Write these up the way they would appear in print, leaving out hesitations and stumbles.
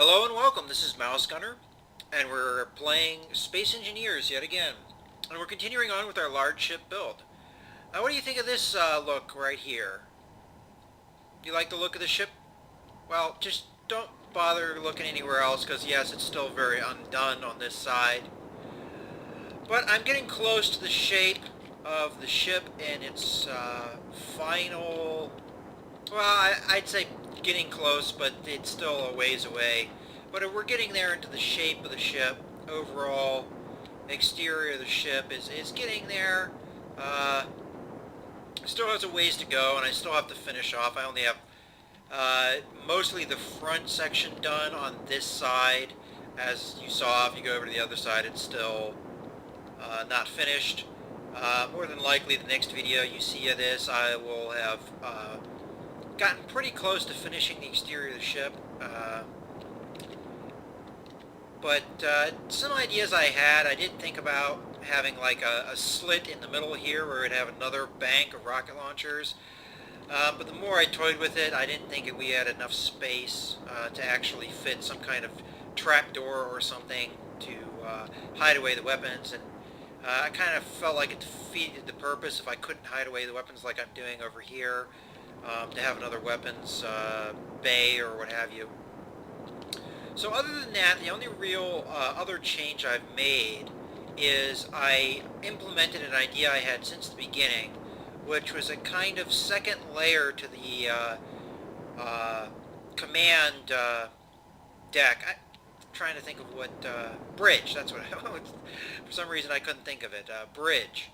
Hello and welcome, this is Mouse Gunner, and we're playing Space Engineers yet again. And we're continuing on with our large ship build. Now what do you think of this look right here? Do you like the look of the ship? Well, just don't bother looking anywhere else, because yes, it's still very undone on this side. But I'm getting close to the shape of the ship in its final... Well, I'd say getting close, but it's still a ways away. But we're getting there into the shape of the ship. Overall exterior of the ship is getting there. Still has a ways to go, and I still have to finish off. I only have mostly the front section done on this side. As you saw, if you go over to the other side, it's still not finished. More than likely, the next video you see of this, I will have gotten pretty close to finishing the exterior of the ship. But some ideas I had, I did think about having like a slit in the middle here where it'd have another bank of rocket launchers. But the more I toyed with it, I didn't think we had enough space to actually fit some kind of trapdoor or something to hide away the weapons. And I kind of felt like it defeated the purpose if I couldn't hide away the weapons like I'm doing over here, to have another weapons bay or what have you. So other than that, the only real other change I've made is I implemented an idea I had since the beginning, which was a kind of second layer to the command deck. I'm trying to think of what... bridge, that's what I... For some reason I couldn't think of it. Bridge.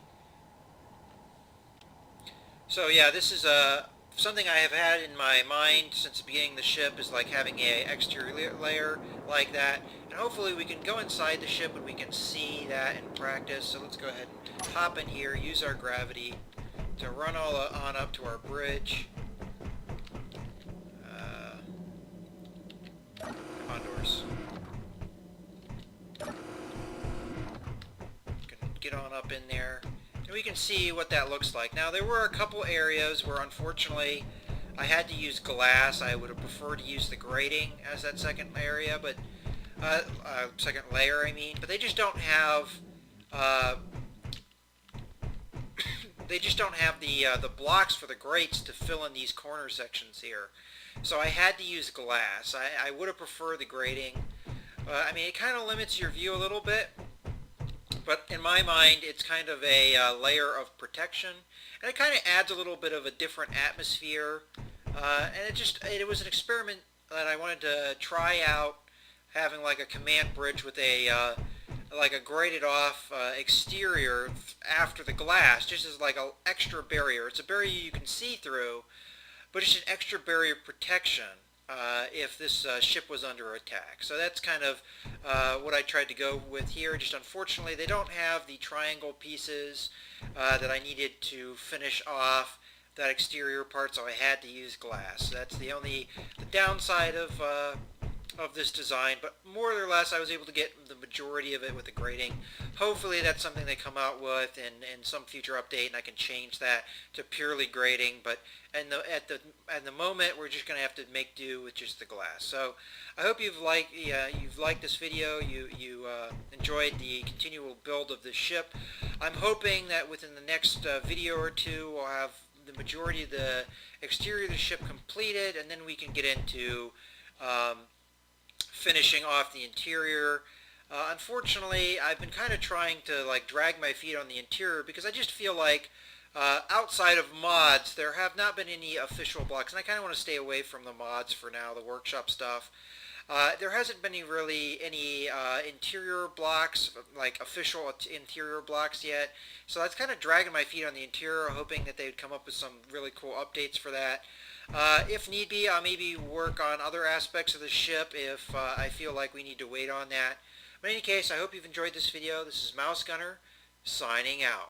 So yeah, this is something I have had in my mind since the beginning of the ship, is like having a exterior layer like that. And hopefully we can go inside the ship and we can see that in practice. So let's go ahead and hop in here, use our gravity to run all on up to our bridge. Condors. Get on up in there. And we can see what that looks like. Now, there were a couple areas where, unfortunately, I had to use glass. I would have preferred to use the grating as that second area, but second layer, I mean. But they just don't have they just don't have the blocks for the grates to fill in these corner sections here. So I had to use glass. I would have preferred the grating. I mean, it kind of limits your view a little bit. But in my mind, it's kind of a layer of protection, and it kind of adds a little bit of a different atmosphere. And it was an experiment that I wanted to try out, having like a command bridge with a like a grated off exterior after the glass, just as like an extra barrier. It's a barrier you can see through, but it's an extra barrier protection if this ship was under attack. So that's kind of what I tried to go with here. Just unfortunately, they don't have the triangle pieces that I needed to finish off that exterior part, so I had to use glass. So that's the downside of this design, but more or less I was able to get the majority of it with the grating. Hopefully that's something they come out with in some future update, and I can change that to purely grating. But at the moment, we're just going to have to make do with just the glass. So I hope you've liked this video. You enjoyed the continual build of this ship. I'm hoping that within the next video or two, we'll have the majority of the exterior of the ship completed, and then we can get into finishing off the interior. Unfortunately, I've been kind of trying to like drag my feet on the interior, because I just feel like outside of mods, there have not been any official blocks, and I kind of want to stay away from the mods for now, the workshop stuff. There hasn't been any interior blocks, like official interior blocks yet, so that's kind of dragging my feet on the interior, hoping that they would come up with some really cool updates for that. If need be, I'll maybe work on other aspects of the ship if I feel like we need to wait on that. But in any case, I hope you've enjoyed this video. This is Mouse Gunner, signing out.